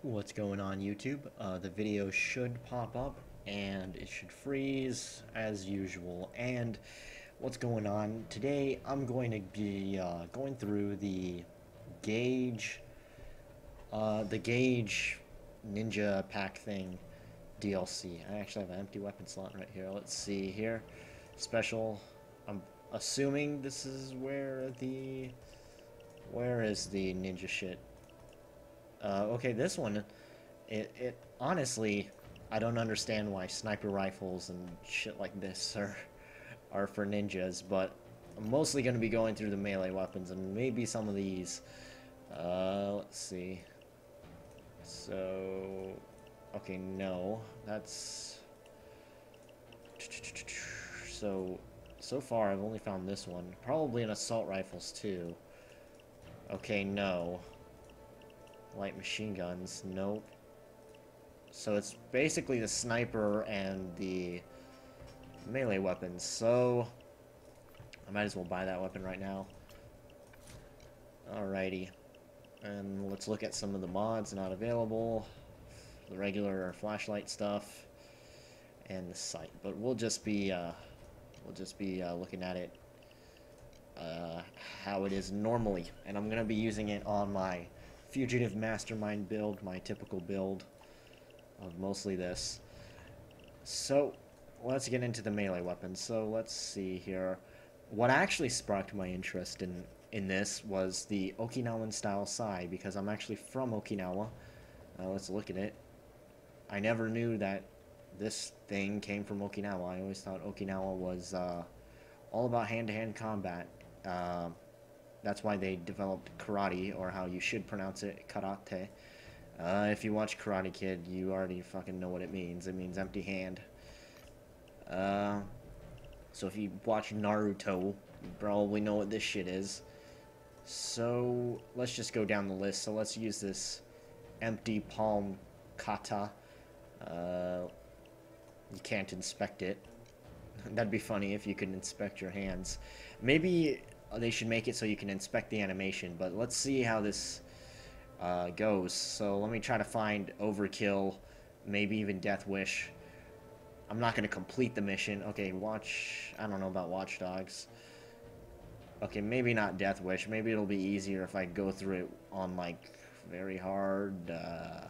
What's going on YouTube? The video should pop up and it should freeze as usual. And what's going on today, I'm going to be going through Gage the Gage Ninja Pack thing DLC. I actually have an empty weapon slot right here. Let's see here. Special. I'm assuming this is where is the ninja shit? Okay, this one, it honestly, I don't understand why sniper rifles and shit like this are for ninjas, but I'm mostly going to be going through the melee weapons and maybe some of these. Let's see. So, okay, no, that's so far I've only found this one. Probably in assault rifles too. Okay, no. Light machine guns, nope. So it's basically the sniper and the melee weapons, so I might as well buy that weapon right now. Alrighty. And let's look at some of the mods not available. The regular flashlight stuff and the sight. But we'll just be looking at it how it is normally. And I'm gonna be using it on my Fugitive Mastermind build, my typical build of mostly this. So let's get into the melee weapons. So let's see here. What actually sparked my interest in this was the Okinawan style sai, because I'm actually from Okinawa. Let's look at it. I never knew that this thing came from Okinawa. I always thought Okinawa was all about hand-to-hand combat. That's why they developed karate, or how you should pronounce it, karate. If you watch Karate Kid, you already fucking know what it means. It means empty hand. So if you watch Naruto, you probably know what this shit is. So let's just go down the list. So let's use this empty palm kata. You can't inspect it. That'd be funny if you could inspect your hands. Maybe they should make it so you can inspect the animation, but let's see how this goes. So let me try to find Overkill, maybe even Death Wish. I'm not going to complete the mission. Okay, I don't know about Watch Dogs. Okay, maybe not Death Wish. Maybe it'll be easier if I go through it on, like, very hard or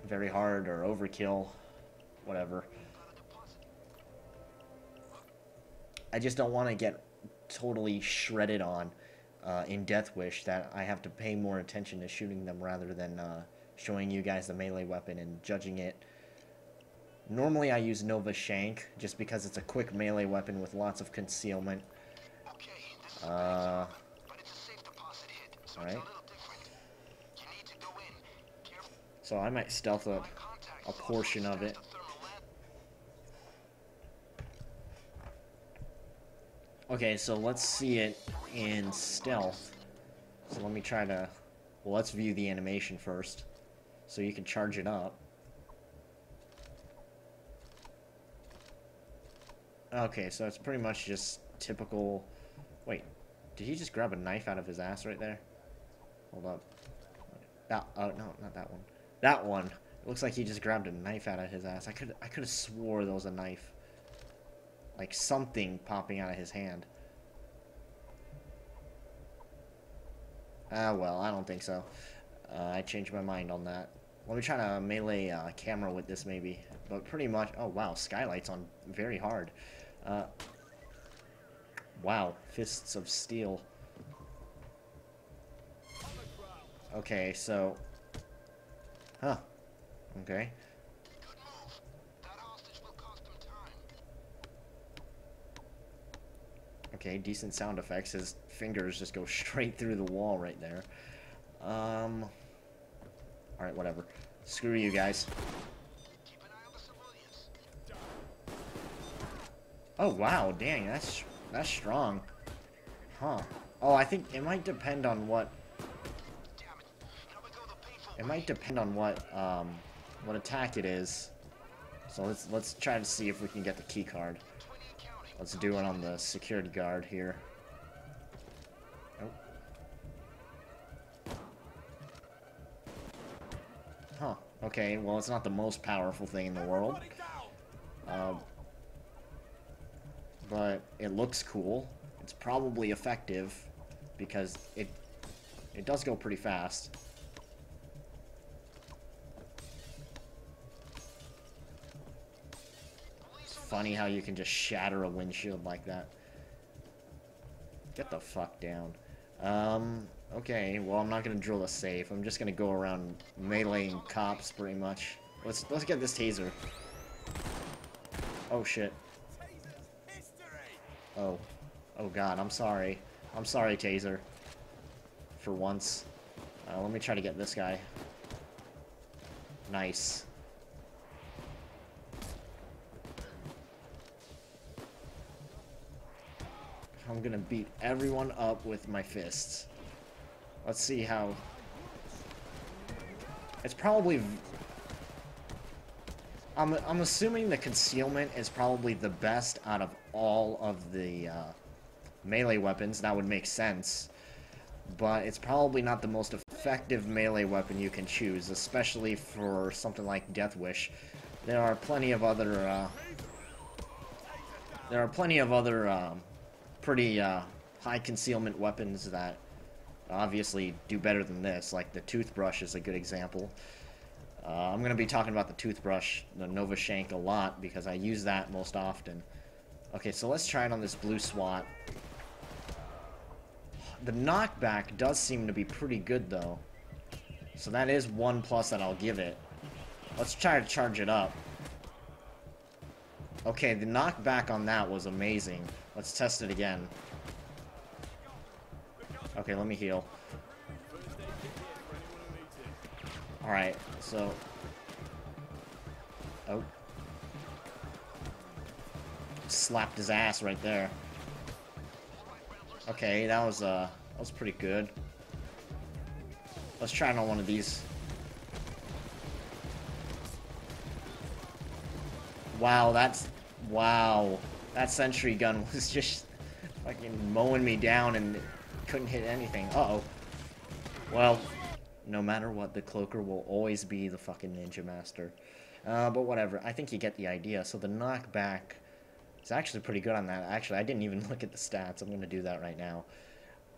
Overkill, whatever. I just don't want to get totally shredded on in Death Wish, that I have to pay more attention to shooting them rather than showing you guys the melee weapon and judging it. Normally I use Nova Shank just because it's a quick melee weapon with lots of concealment. Alright. So I might stealth a portion of it. Okay, so let's see it in stealth. So let me try to... Well, let's view the animation first, so you can charge it up. Okay, so it's pretty much just typical... Wait, did he just grab a knife out of his ass right there? Hold up. Oh, no, not that one. That one! It looks like he just grabbed a knife out of his ass. I could have swore there was a knife. Like something popping out of his hand. Well, I don't think so. I changed my mind on that. Let me try to melee camera with this maybe. But pretty much... Oh, wow. Skylight's on very hard. Wow. Fists of Steel. Okay, so... Huh. Okay. Okay, decent sound effects. His fingers just go straight through the wall right there. Alright, whatever. Screw you guys. Oh, wow, dang, that's strong. Huh. Oh, I think it might depend on what... It might depend on what attack it is. So let's try to see if we can get the key card. Let's do it on the security guard here. Oh. Huh. Okay, well, it's not the most powerful thing in the world. But it looks cool. It's probably effective because it does go pretty fast. It's funny how you can just shatter a windshield like that. Get the fuck down. Okay, well, I'm not gonna drill a safe. I'm just gonna go around meleeing cops pretty much. Let's get this taser. Oh shit. Oh. Oh god, I'm sorry. I'm sorry, taser. For once. Let me try to get this guy. Nice. I'm gonna beat everyone up with my fists. Let's see how... It's probably... I'm assuming the concealment is probably the best out of all of the melee weapons. That would make sense. But it's probably not the most effective melee weapon you can choose, especially for something like Death Wish. There are plenty of other pretty high concealment weapons that obviously do better than this. Like the toothbrush is a good example. I'm going to be talking about the toothbrush, the Nova Shank, a lot because I use that most often. Okay, so let's try it on this blue SWAT. The knockback does seem to be pretty good, though. So that is 1+ that I'll give it. Let's try to charge it up. Okay, the knockback on that was amazing. Let's test it again. Okay, let me heal. Alright, so... Oh. Slapped his ass right there. Okay, that was pretty good. Let's try it on one of these. Wow, wow. That sentry gun was just fucking mowing me down and couldn't hit anything. Uh-oh. Well, no matter what, the cloaker will always be the fucking ninja master. But whatever. I think you get the idea. So the knockback is actually pretty good on that. Actually, I didn't even look at the stats. I'm going to do that right now.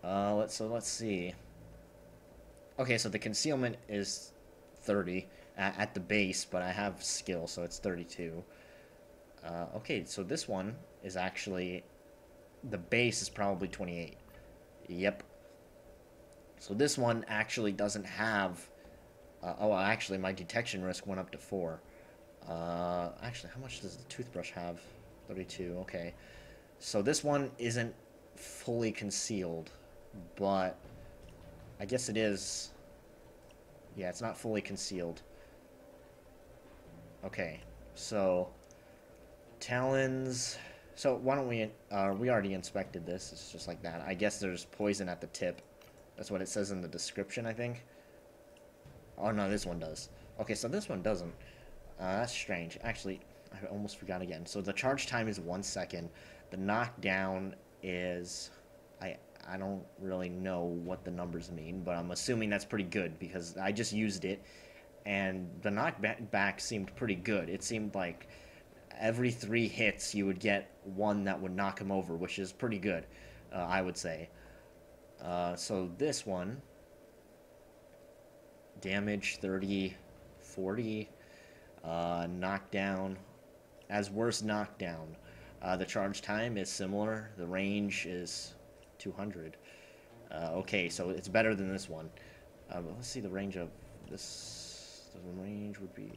Let's see. Okay, so the concealment is 30 at the base, but I have skill, so it's 32. Okay, so this one is actually... The base is probably 28. Yep. So this one actually doesn't have... oh, actually, my detection risk went up to 4. Actually, how much does the toothbrush have? 32, okay. So this one isn't fully concealed, but I guess it is. Yeah, it's not fully concealed. Okay, so talons. So why don't we already inspected this. It's just like that. I guess there's poison at the tip. That's what it says in the description, I think. Oh no, this one does. Okay, so this one doesn't. That's strange. Actually, I almost forgot again. So the charge time is 1 second. The knockdown is... I don't really know what the numbers mean, but I'm assuming that's pretty good because I just used it, and the knockback seemed pretty good. It seemed like every 3 hits you would get one that would knock him over, which is pretty good, I would say. So this one, damage 30, 40, knockdown, as worst knockdown. The charge time is similar. The range is 200. Okay, so it's better than this one. Let's see the range of this. The range would be...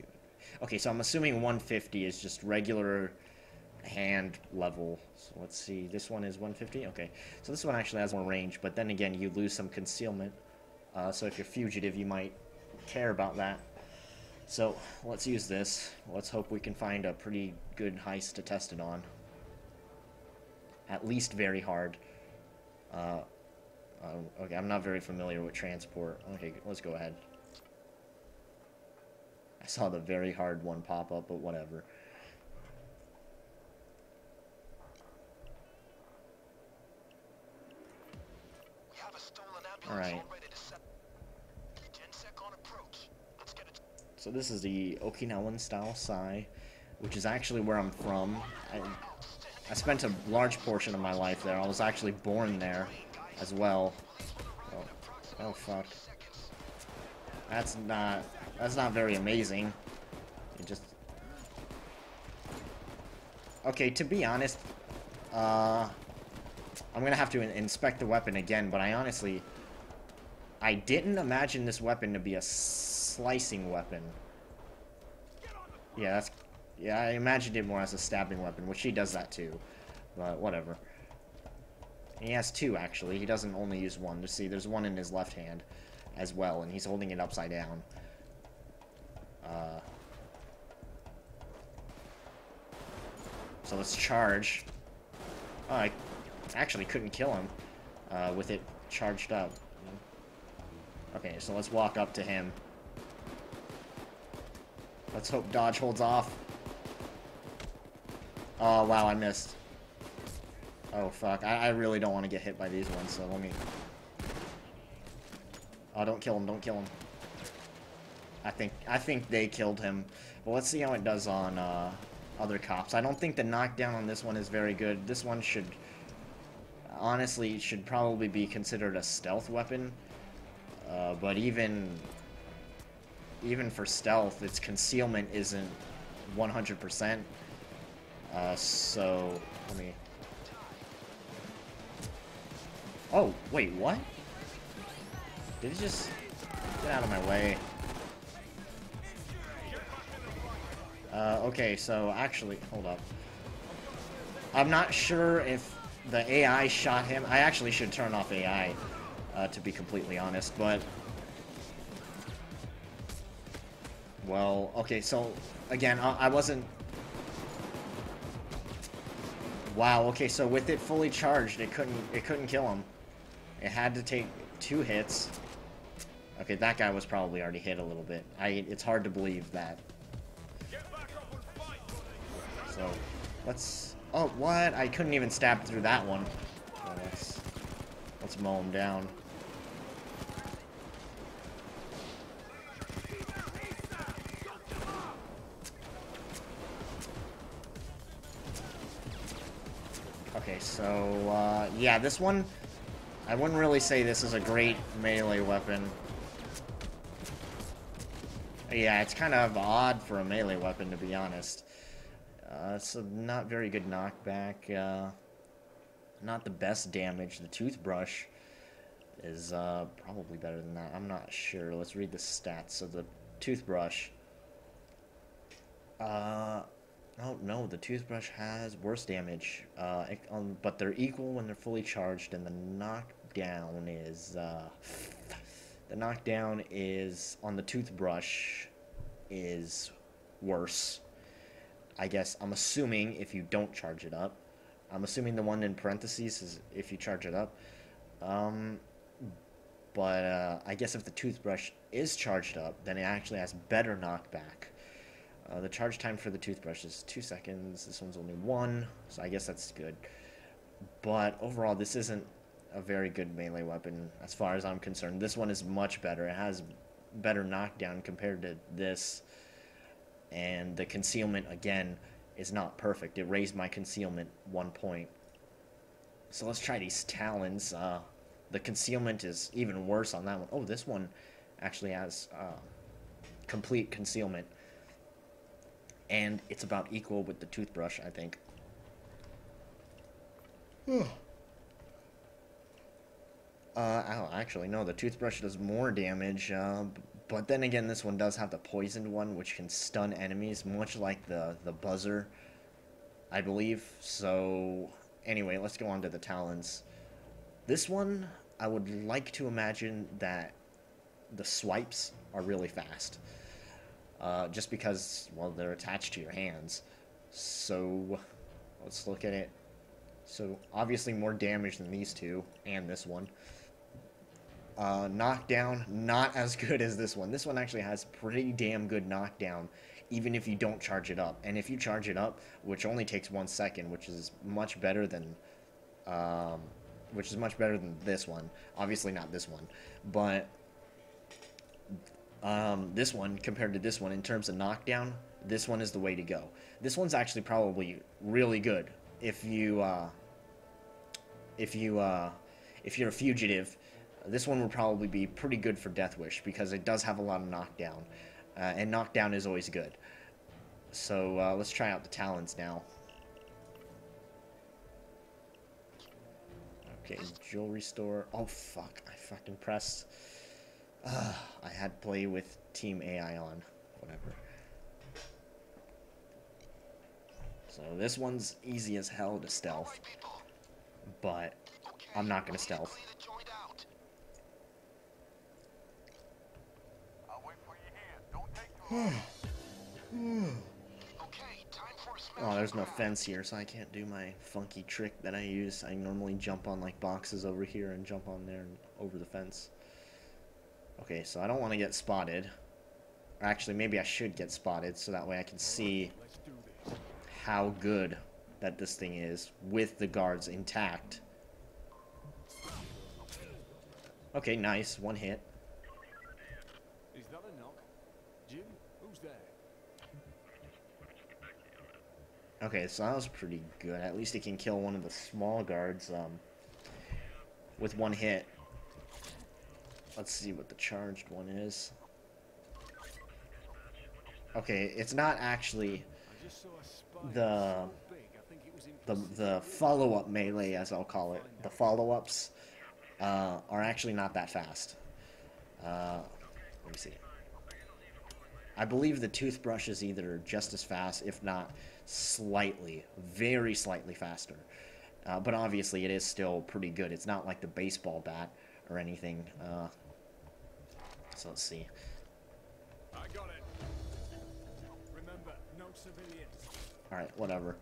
Okay, so I'm assuming 150 is just regular hand level. So let's see. This one is 150? Okay. So this one actually has more range, but then again, you lose some concealment. So if you're fugitive, you might care about that. So let's use this. Let's hope we can find a pretty good heist to test it on. At least very hard. Okay, I'm not very familiar with transport. Okay, let's go ahead. I saw the very hard one pop up, but whatever. Alright. So this is the Okinawan style Sai, which is actually where I'm from. I spent a large portion of my life there. I was actually born there as well. Oh fuck. That's not very amazing. It just... Okay, to be honest, I'm gonna have to inspect the weapon again, but I didn't imagine this weapon to be a slicing weapon. Yeah, I imagined it more as a stabbing weapon, which he does that too, but whatever. He has two, actually. He doesn't only use one. See, there's one in his left hand as well, and he's holding it upside down. So let's charge. Oh, I actually couldn't kill him with it charged up. Okay, so let's walk up to him. Let's hope dodge holds off. Oh, wow, I missed. Oh, fuck. I really don't want to get hit by these ones, so let me... Oh, don't kill him, don't kill him. I think they killed him. Well, let's see how it does on other cops. I don't think the knockdown on this one is very good. This one should... Honestly, should probably be considered a stealth weapon. But even for stealth, its concealment isn't 100%. So, let me... Oh, wait, what? Did he just... Get out of my way. Okay, so actually, hold up. I'm not sure if the AI shot him. I actually should turn off AI, to be completely honest, but... Well, okay, so, again, I wasn't... Wow, okay, so with it fully charged, it couldn't kill him. It had to take 2 hits. Okay, that guy was probably already hit a little bit. It's hard to believe that. So, let's... Oh, what? I couldn't even stab through that one. So let's mow him down. Okay, so, yeah, this one... I wouldn't really say this is a great melee weapon. Yeah, it's kind of odd for a melee weapon, to be honest. It's a not very good knockback. Not the best damage. The toothbrush is probably better than that. I'm not sure. Let's read the stats. So the toothbrush... Oh, no, the toothbrush has worse damage. But they're equal when they're fully charged, and the knockdown is... the knockdown is on the toothbrush is worse. I guess I'm assuming if you don't charge it up. I'm assuming the one in parentheses is if you charge it up. But I guess if the toothbrush is charged up, then it actually has better knockback. The charge time for the toothbrush is 2 seconds. This one's only 1, so I guess that's good. But overall, this isn't a very good melee weapon as far as I'm concerned. This one is much better. It has better knockdown compared to this. And the concealment, again, is not perfect. It raised my concealment 1 point. So let's try these talons. The concealment is even worse on that one. Oh, this one actually has complete concealment. And it's about equal with the toothbrush, I think. Actually, no, the toothbrush does more damage, but then again, this one does have the poisoned one, which can stun enemies, much like the buzzer, I believe. So, anyway, let's go on to the talons. This one, I would like to imagine that the swipes are really fast. Just because, well, they're attached to your hands. So, let's look at it. So, obviously more damage than these two, and this one. Knockdown, not as good as this one. This one actually has pretty damn good knockdown, even if you don't charge it up. And if you charge it up, which only takes 1 second, which is much better than this one. Obviously not this one, but This one compared to this one in terms of knockdown, this one is the way to go. This one's actually probably really good if you're a fugitive. This one would probably be pretty good for Death Wish because it does have a lot of knockdown, and knockdown is always good. So let's try out the talents now. Okay, jewelry store. Oh fuck! I fucking pressed. I had play with Team AI on. Whatever. So this one's easy as hell to stealth, but I'm not gonna stealth. Oh, there's no fence here, so I can't do my funky trick that I use. I normally jump on like boxes over here and jump on there and over the fence. Okay, so I don't want to get spotted. Or actually, maybe I should get spotted so that way I can see how good that this thing is with the guards intact. Okay, nice. One hit. Is that a knock? Jim, who's there? Okay, so that was pretty good. At least it can kill one of the small guards with one hit. Let's see what the charged one is. Okay, it's not actually the follow-up melee, as I'll call it. The follow-ups are actually not that fast. Let me see. I believe the toothbrush is either just as fast, if not slightly, very slightly faster. But obviously it is still pretty good. It's not like the baseball bat or anything. So let's see. I got it. Remember, no civilians. Alright, whatever.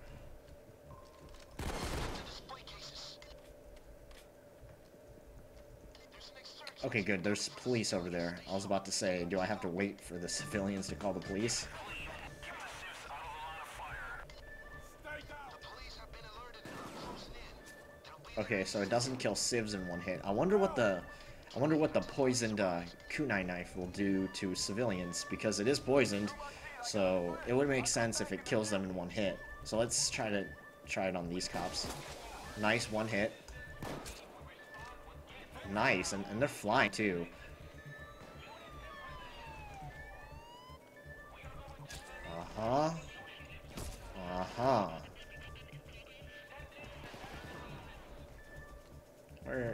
Okay, good. There's police over there. I was about to say, do I have to wait for the civilians to call the police? Okay, so it doesn't kill civs in one hit. I wonder what the poisoned kunai knife will do to civilians, because it is poisoned, so it would make sense if it kills them in one hit. So let's try it on these cops. Nice, one hit. Nice, and they're flying too. Uh-huh. Uh-huh.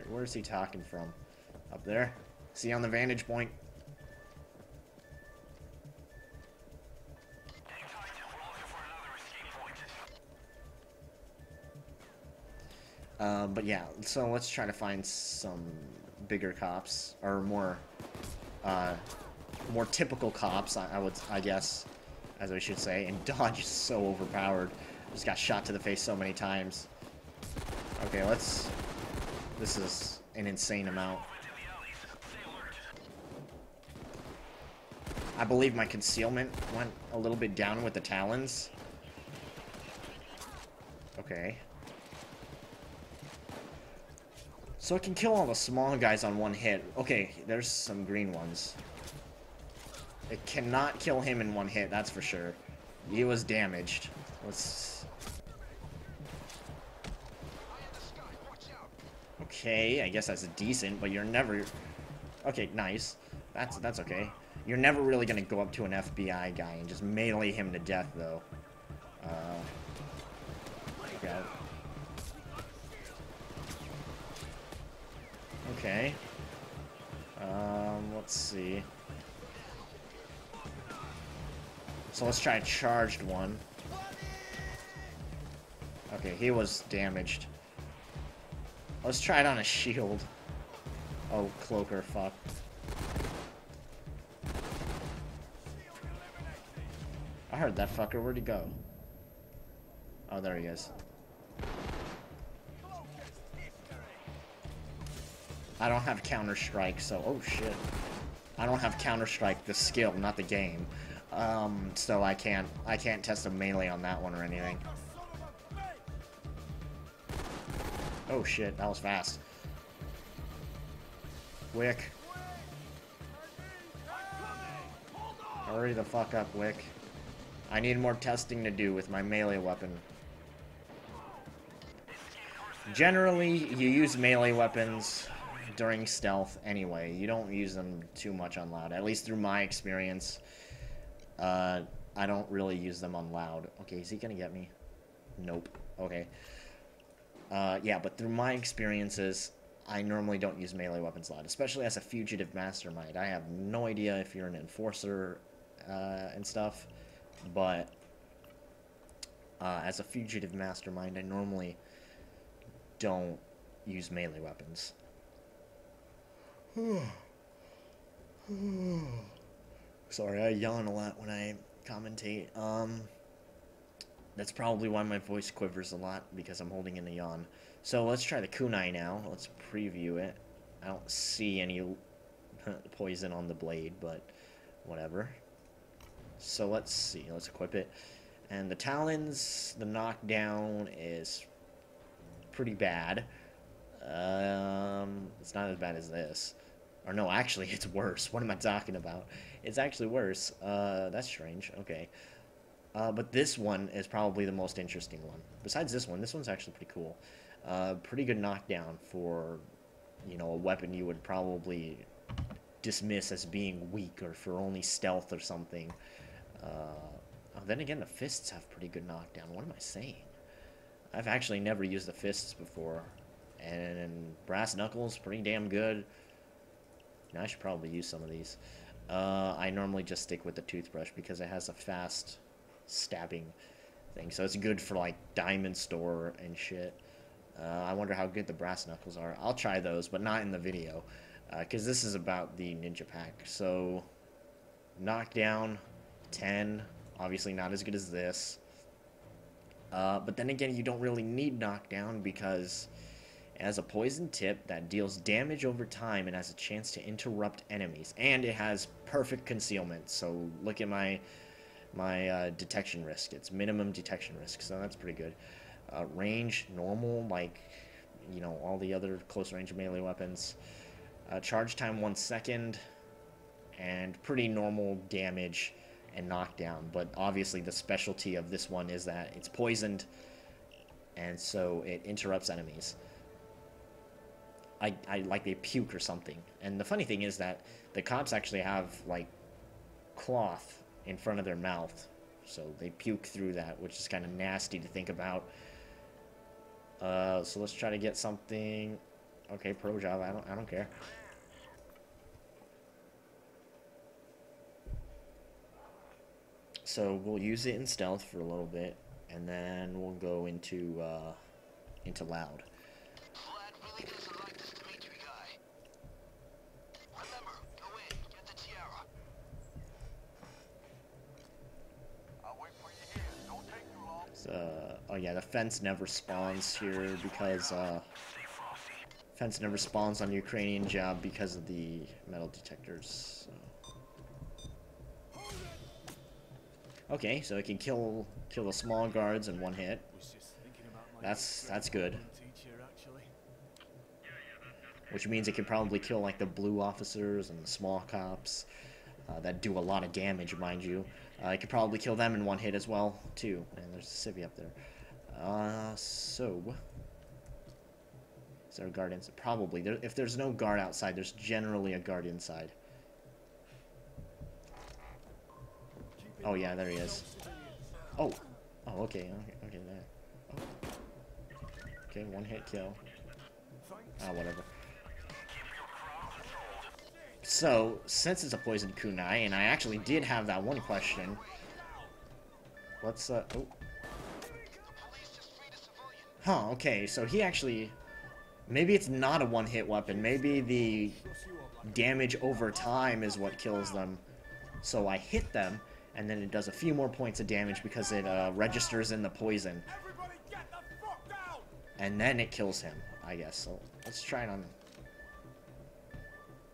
Where's he talking from? Up there? Is he on the vantage point? But yeah, so let's try to find some bigger cops, or more typical cops, I guess, as I should say. And Dodge is so overpowered. Just got shot to the face so many times. Okay, this is an insane amount. I believe my concealment went a little bit down with the talons. Okay. So it can kill all the small guys on one hit. Okay, there's some green ones. It cannot kill him in one hit, that's for sure. He was damaged. Let's... Okay, I guess that's decent, but you're never... Okay, nice. That's okay. You're never really gonna go up to an FBI guy and just melee him to death, though. Okay. Okay. Let's see. So let's try a charged one. Okay, he was damaged. Let's try it on a shield. Oh, cloaker, fuck. I heard that fucker. Where'd he go? Oh, there he is. I don't have Counter-Strike, so... Oh, shit. I don't have Counter-Strike, the skill, not the game. So I can't test a melee on that one or anything. Oh, shit. That was fast. Quick. Hurry the fuck up, Wick. I need more testing to do with my melee weapon. Generally, you use melee weapons during stealth anyway. You don't use them too much on loud, at least through my experience. I don't really use them on loud. Okay, is he gonna get me? Nope. Okay. Yeah, but through my experiences, I normally don't use melee weapons loud, especially as a fugitive mastermind. I have no idea if you're an enforcer and stuff, but as a fugitive mastermind, I normally don't use melee weapons. Sorry, I yawn a lot when I commentate. That's probably why my voice quivers a lot, because I'm holding in a yawn. So let's try the kunai now. Let's preview it. I don't see any poison on the blade, but whatever. So let's see. Let's equip it. And the talons, the knockdown is pretty bad. It's not as bad as this. Or no, actually, it's worse. What am I talking about? It's actually worse. That's strange. Okay. But this one is probably the most interesting one. Besides this one's actually pretty cool. Pretty good knockdown for, you know, a weapon you would probably dismiss as being weak or for only stealth or something. Then again, the fists have pretty good knockdown. What am I saying? I've actually never used the fists before. And brass knuckles, pretty damn good. Now I should probably use some of these. I normally just stick with the toothbrush because it has a fast stabbing thing. So it's good for like diamond store and shit. I wonder how good the brass knuckles are. I'll try those, but not in the video. Because this is about the ninja pack. So, knockdown, 10. Obviously not as good as this. But then again, you don't really need knockdown because it has a poison tip that deals damage over time and has a chance to interrupt enemies. And it has perfect concealment. So look at my detection risk. It's minimum detection risk, so that's pretty good. Range, normal, like, you know, all the other close range melee weapons. Charge time 1 second, and pretty normal damage and knockdown. But obviously the specialty of this one is that it's poisoned, and so it interrupts enemies. I like they puke or something. And the funny thing is that the cops actually have, like, cloth in front of their mouth, so they puke through that, which is kind of nasty to think about. So let's try to get something. Okay, pro job. I don't care. So we'll use it in stealth for a little bit, and then we'll go into loud. Oh yeah, the fence never spawns here because fence never spawns on Ukrainian job because of the metal detectors. So. Okay, so it can kill the small guards in one hit. That's good. Which means it can probably kill like the blue officers and the small cops that do a lot of damage, mind you. I could probably kill them in one hit as well, too. And there's a civvy up there. So... Is there a guard inside? Probably. If there's no guard outside, there's generally a guard inside. Oh, yeah, there he is. Oh! Oh, okay, okay, there. Oh. Okay, one hit kill. Ah, whatever. So, since it's a poisoned kunai, and I actually did have that one question. Let's, oh. Huh, okay, so he actually... Maybe it's not a one-hit weapon. Maybe the damage over time is what kills them. So I hit them, and then it does a few more points of damage because it registers in the poison. And then it kills him, I guess. So let's try it on...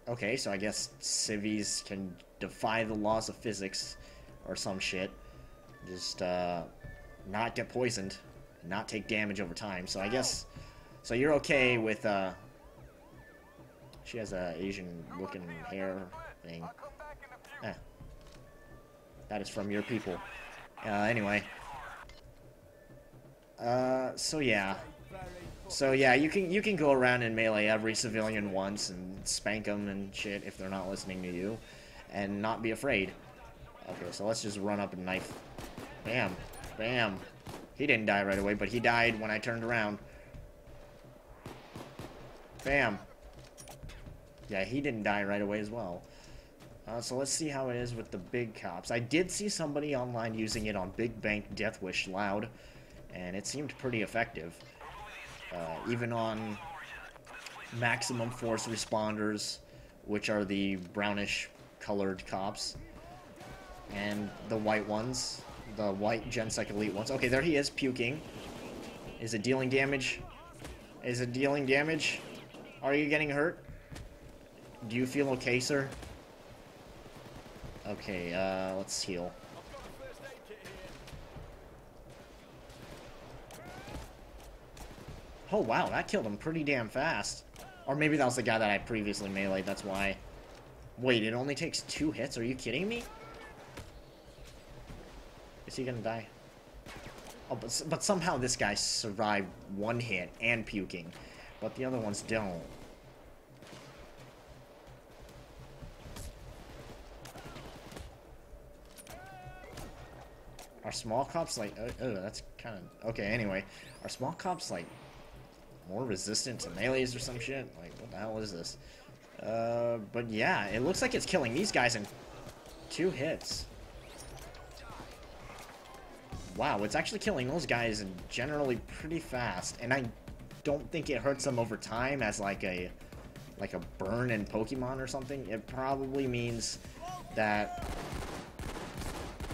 Okay, so I guess civvies can defy the laws of physics or some shit. Just not get poisoned, not take damage over time. So I guess... So you're okay with, she has a Asian looking hair thing. Eh. That is from your people. Anyway. So yeah. So yeah, you can go around and melee every civilian once and spank them and shit if they're not listening to you, and not be afraid. Okay, so let's just run up and knife. Bam, bam. He didn't die right away, but he died when I turned around. Bam. Yeah, he didn't die right away as well. So let's see how it is with the big cops. I did see somebody online using it on Big Bank Death Wish Loud, and it seemed pretty effective. Even on maximum force responders, which are the brownish colored cops, and the white ones, the white GenSec Elite ones. Okay, there he is, puking. Is it dealing damage? Is it dealing damage? Are you getting hurt? Do you feel okay, sir? Okay, let's heal. Oh, wow, that killed him pretty damn fast. Or maybe that was the guy that I previously meleeed, that's why. Wait, it only takes 2 hits? Are you kidding me? Is he gonna die? Oh, but somehow this guy survived 1 hit and puking, but the other ones don't. Are small cops like... oh, that's kind of... Okay, anyway. Are small cops like more resistant to melees or some shit? Like, what the hell is this? But yeah, it looks like it's killing these guys in 2 hits. Wow, it's actually killing those guys generally pretty fast, and I don't think it hurts them over time as like a burn in Pokemon or something. It probably means that...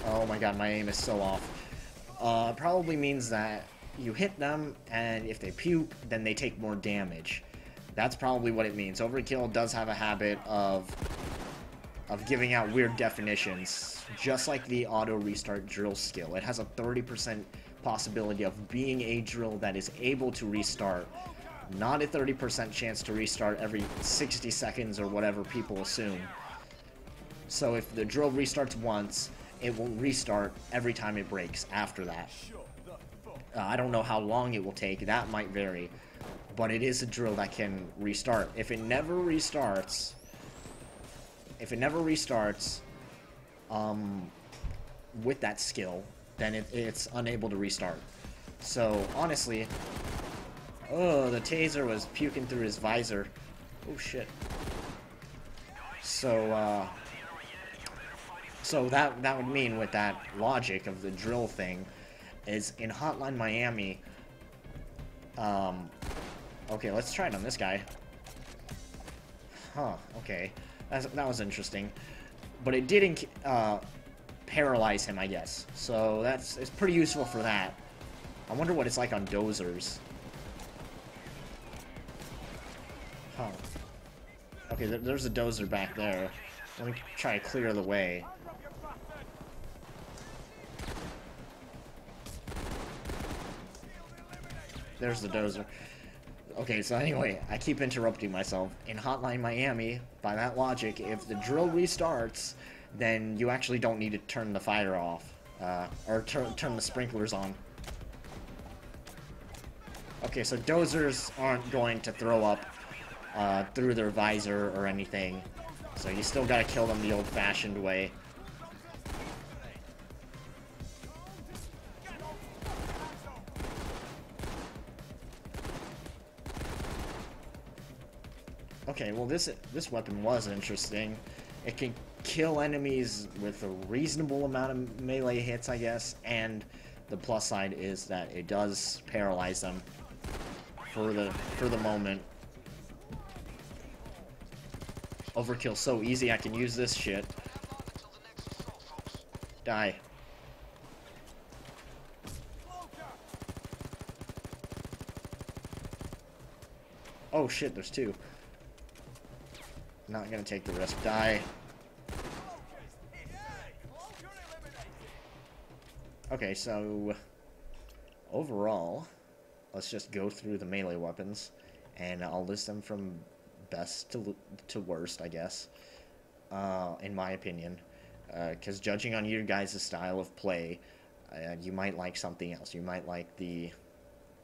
Oh my god, my aim is so off. Probably means that you hit them, and if they puke, then they take more damage. That's probably what it means. Overkill does have a habit of giving out weird definitions, just like the auto restart drill skill. It has a 30% possibility of being a drill that is able to restart, not a 30% chance to restart every 60 seconds or whatever people assume. So if the drill restarts once, it will restart every time it breaks after that. I don't know how long it will take, that might vary, but it is a drill that can restart. If it never restarts, with that skill, then it's unable to restart. So, honestly, oh, the taser was puking through his visor. Oh, shit. So, so that would mean, with that logic of the drill thing, is in Hotline Miami, okay, let's try it on this guy. Huh, okay. That was interesting. But it didn't paralyze him, I guess. So it's pretty useful for that. I wonder what it's like on dozers. Huh. Okay, there's a dozer back there. Let me try to clear the way. There's the dozer. Okay, so anyway, I keep interrupting myself. In Hotline Miami, by that logic, if the drill restarts, then you actually don't need to turn the fire off. Or turn the sprinklers on. Okay, so dozers aren't going to throw up through their visor or anything. So you still gotta kill them the old-fashioned way. Okay, well this weapon was interesting. It can kill enemies with a reasonable amount of melee hits, I guess, and the plus side is that it does paralyze them for the moment. Overkill so easy, I can use this shit. Die. Oh shit, there's 2. Not gonna take the risk. Die. Okay, so overall, let's just go through the melee weapons, and I'll list them from best to worst, I guess, in my opinion. Because judging on your guys' style of play, you might like something else. You might like the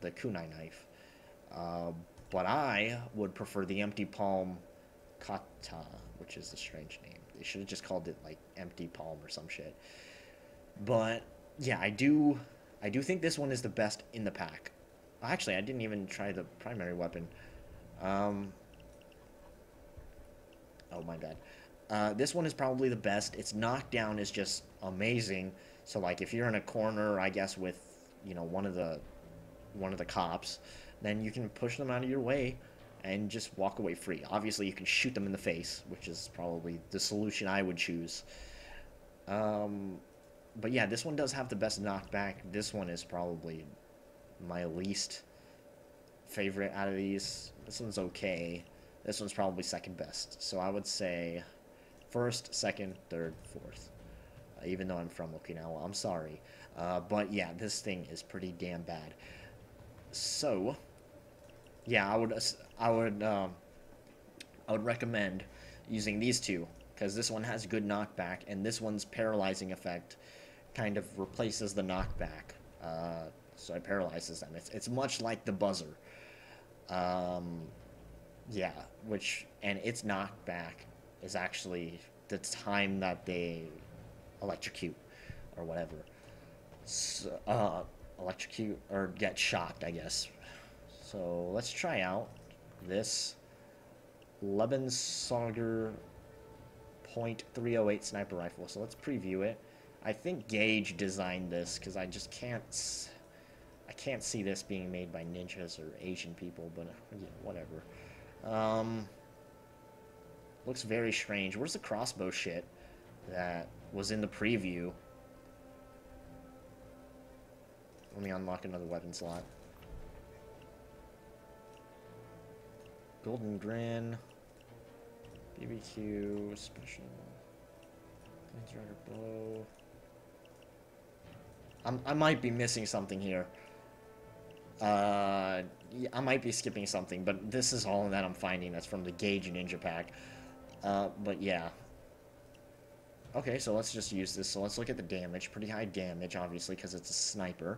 kunai knife. Uh, but I would prefer the empty palm kata, which is a strange name. They should have just called it like empty palm or some shit. But yeah, I do think this one is the best in the pack. Actually, I didn't even try the primary weapon. Oh my bad. This one is probably the best. Its knockdown is just amazing. So like if you're in a corner, I guess with, you know, one of the cops, then you can push them out of your way and just walk away free. Obviously, you can shoot them in the face, which is probably the solution I would choose. But yeah, this one does have the best knockback. This one is probably my least favorite out of these. This one's okay. This one's probably second best. So I would say first, second, third, fourth. Even though I'm from Okinawa, I'm sorry. But yeah, this thing is pretty damn bad. So yeah, I would recommend using these two because this one has good knockback and this one's paralyzing effect kind of replaces the knockback. So it paralyzes them. It's much like the buzzer. Yeah, and its knockback is actually the time that they electrocute or whatever. So, electrocute or get shocked, I guess. So let's try out this Lebensauger .308 sniper rifle. So let's preview it. I think Gage designed this because I can't see this being made by ninjas or Asian people, but yeah, whatever. Looks very strange. Where's the crossbow shit that was in the preview? Let me unlock another weapon slot. Golden Grin, BBQ, special, blow. I might be missing something here. Yeah, I might be skipping something, but this is all that I'm finding that's from the Gage Ninja Pack. But yeah. Okay, so let's just use this. So let's look at the damage. Pretty high damage, obviously, because it's a sniper.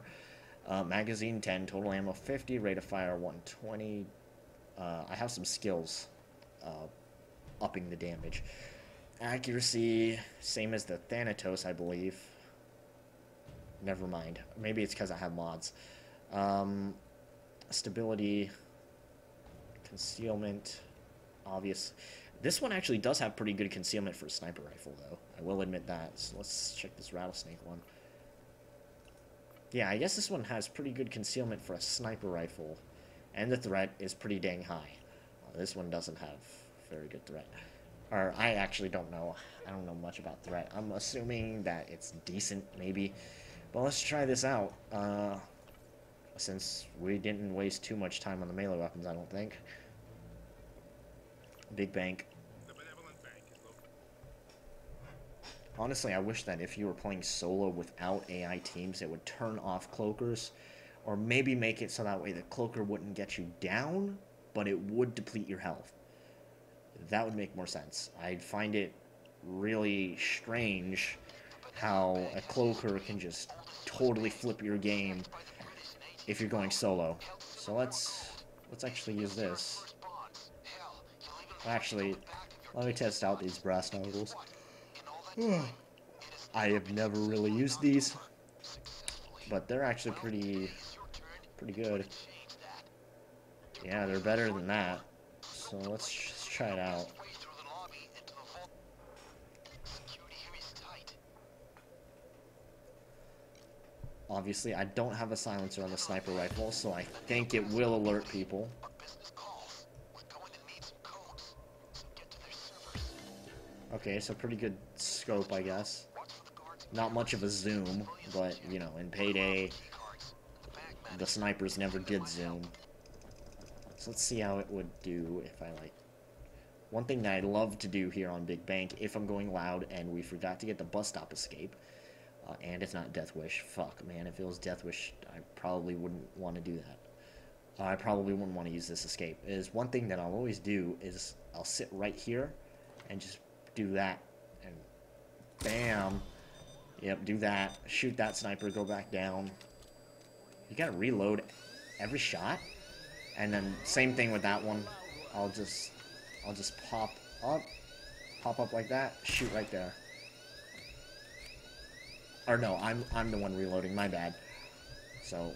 Magazine 10, total ammo 50, rate of fire 120. I have some skills upping the damage. Accuracy, same as the Thanatos, I believe. Never mind. Maybe it's because I have mods. Stability, concealment, obvious. This one actually does have pretty good concealment for a sniper rifle, though. I will admit that. So let's check this rattlesnake one. Yeah, I guess this one has pretty good concealment for a sniper rifle. And the threat is pretty dang high. This one doesn't have very good threat. Or, I actually don't know. I don't know much about threat. I'm assuming that it's decent, maybe. But let's try this out. Since we didn't waste too much time on the melee weapons, I don't think. Big bank. Honestly, I wish that if you were playing solo without AI teams, it would turn off cloakers. Or maybe make it so that way the cloaker wouldn't get you down, but it would deplete your health. That would make more sense. I'd find it really strange how a cloaker can just totally flip your game if you're going solo. So let's actually use this. Actually, let me test out these brass knuckles. I have never really used these, but they're actually pretty good. Yeah, they're better than that. So let's just try it out. Obviously, I don't have a silencer on the sniper rifle, so I think it will alert people. Okay, so pretty good scope, I guess. Not much of a zoom, but, you know, in Payday, the snipers never did zoom. So let's see how it would do if I, like... One thing that I love to do here on Big Bank, if I'm going loud and we forgot to get the bus stop escape, and it's not Death Wish. Fuck, man, if it was Death Wish, I probably wouldn't want to do that. I probably wouldn't want to use this escape. Is one thing that I'll always do is I'll sit right here and just do that and Bam. Yep, do that. Shoot that sniper, go back down. You gotta reload every shot. And then same thing with that one. I'll just pop up like that, shoot right there. Or no, I'm the one reloading, my bad. So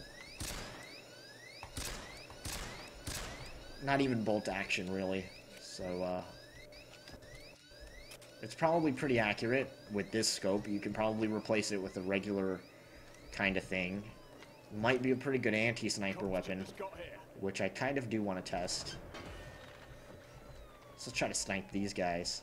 not even bolt action really. So it's probably pretty accurate with this scope. You can probably replace it with a regular kind of thing. Might be a pretty good anti-sniper weapon, which I kind of do want to test. So let's try to snipe these guys.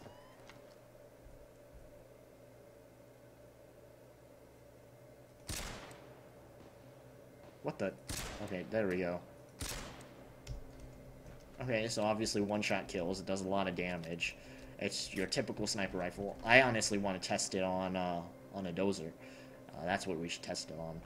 What the? Okay, there we go. Okay, so obviously one-shot kills. It does a lot of damage. It's your typical sniper rifle. I honestly want to test it on a dozer. That's what we should test it on.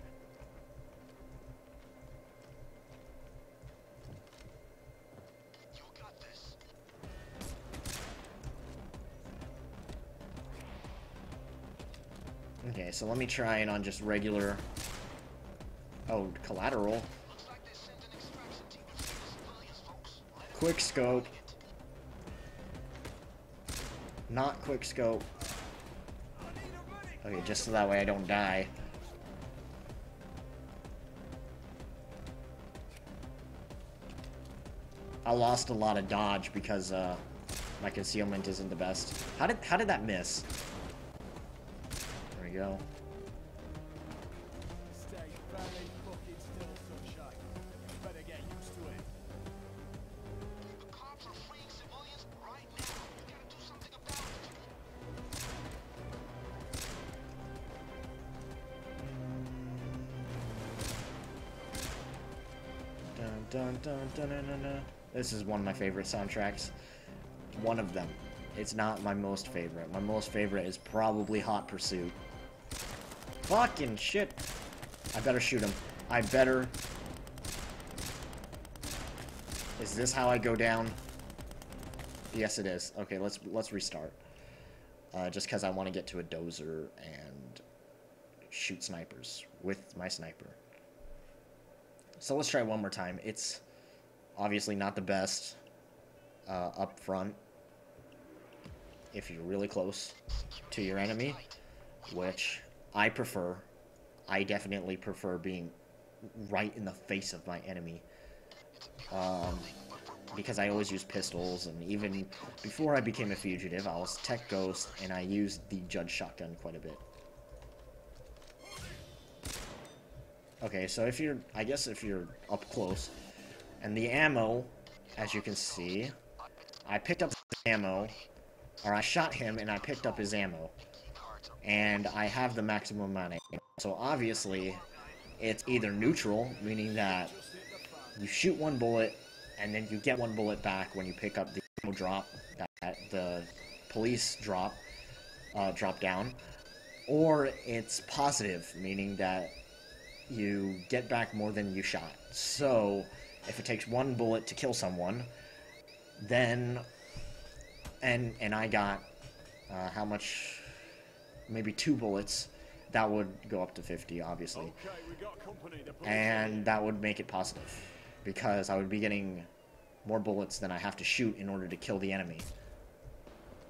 Okay, so let me try it on just regular... Oh, collateral. Quick scope. Not quick scope. Okay, just so that way I don't die. I lost a lot of dodge because my concealment isn't the best. How did that miss? There we go. Dun, dun, dun, dun, dun, dun. This is one of my favorite soundtracks. One of them. It's not my most favorite. My most favorite is probably Hot Pursuit. Fucking shit. I better shoot him. I better... Is this how I go down? Yes, it is. Okay, let's restart. Just because I want to get to a dozer and shoot snipers with my sniper. So let's try one more time. It's obviously not the best up front if you're really close to your enemy, which I prefer. I definitely prefer being right in the face of my enemy because I always use pistols, and even before I became a fugitive, I was tech ghost and I used the judge shotgun quite a bit. Okay, so if you're, I guess if you're up close, and the ammo, as you can see, I picked up the ammo, or I shot him and I picked up his ammo, and I have the maximum amount of ammo. So obviously, it's either neutral, meaning that you shoot one bullet, and then you get one bullet back when you pick up the ammo drop, that the police drop down, or it's positive, meaning that you get back more than you shot. So, if it takes one bullet to kill someone, then, and I got, how much, maybe 2 bullets, that would go up to 50, obviously. And that would make it positive, because I would be getting more bullets than I have to shoot in order to kill the enemy.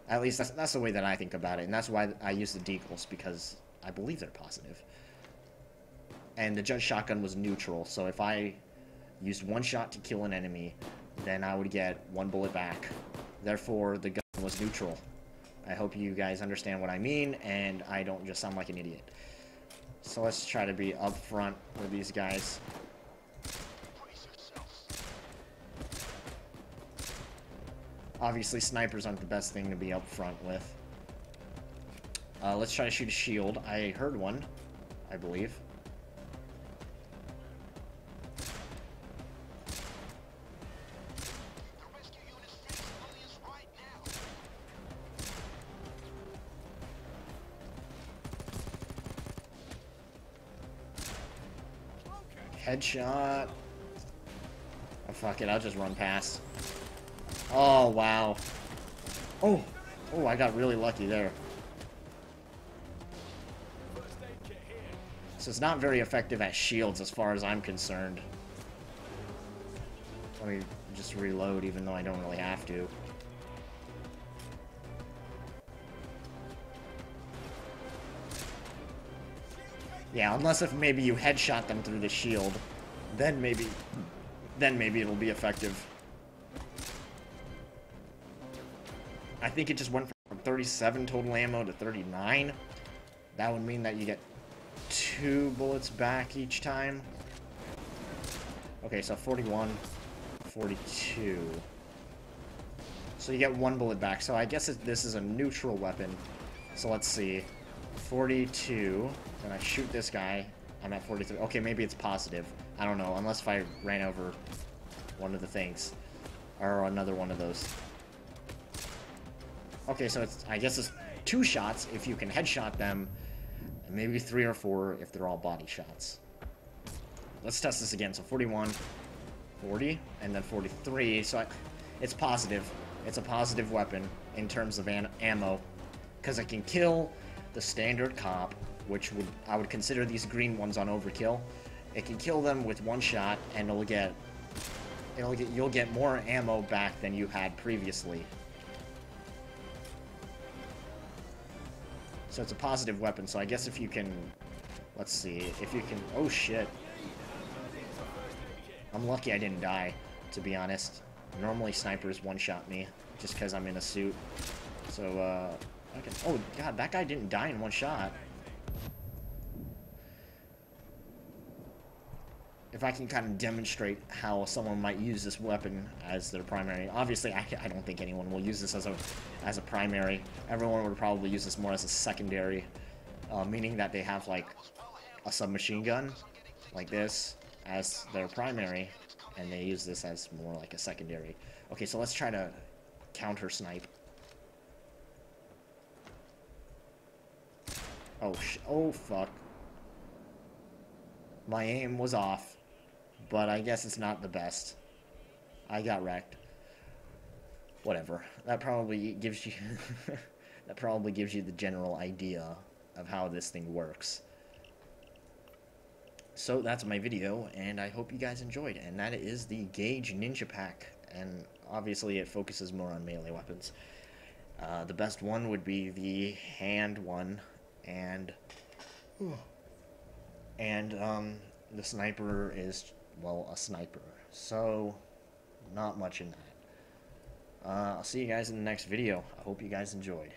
At least that's the way that I think about it, and that's why I use the deagles, because I believe they're positive. And the judge shotgun was neutral, so if I used one shot to kill an enemy, then I would get 1 bullet back. Therefore, the gun was neutral. I hope you guys understand what I mean, and I don't just sound like an idiot. So let's try to be up front with these guys. Obviously, snipers aren't the best thing to be up front with. Let's try to shoot a shield. I heard one, I believe. Headshot. Oh, fuck it, I'll just run past. Oh, wow. Oh, I got really lucky there. So it's not very effective at shields as far as I'm concerned. Let me just reload even though I don't really have to. Yeah, unless if maybe you headshot them through the shield, then maybe it'll be effective. I think it just went from 37 total ammo to 39. That would mean that you get 2 bullets back each time. Okay, so 41, 42. So you get 1 bullet back. So I guess this is a neutral weapon. So let's see. 42. Then I shoot this guy. I'm at 43. Okay, maybe it's positive. I don't know, unless if I ran over one of the things. Or another one of those. Okay, so I guess it's 2 shots if you can headshot them. And maybe 3 or 4 if they're all body shots. Let's test this again. So 41, 40, and then 43. So it's positive. It's a positive weapon in terms of ammo. Because I can kill the standard cop, which I would consider these green ones on overkill. It can kill them with 1 shot, and you'll get more ammo back than you had previously. So it's a positive weapon, so I guess if you can... Let's see, if you can... Oh, shit. I'm lucky I didn't die, to be honest. Normally snipers one-shot me, just because I'm in a suit. So, I can... Oh, God, that guy didn't die in 1 shot. If I can kind of demonstrate how someone might use this weapon as their primary. Obviously, I don't think anyone will use this as a primary. Everyone would probably use this more as a secondary, meaning that they have like a submachine gun like this as their primary, and they use this as more like a secondary. Okay, so let's try to counter snipe. Oh fuck. My aim was off. But I guess it's not the best. I got wrecked. Whatever. That probably gives you the general idea of how this thing works. So that's my video, and I hope you guys enjoyed. And that is the Gage Ninja Pack. And obviously it focuses more on melee weapons. The best one would be the hand one, and the sniper is, well, a sniper. So, not much in that. I'll see you guys in the next video. I hope you guys enjoyed.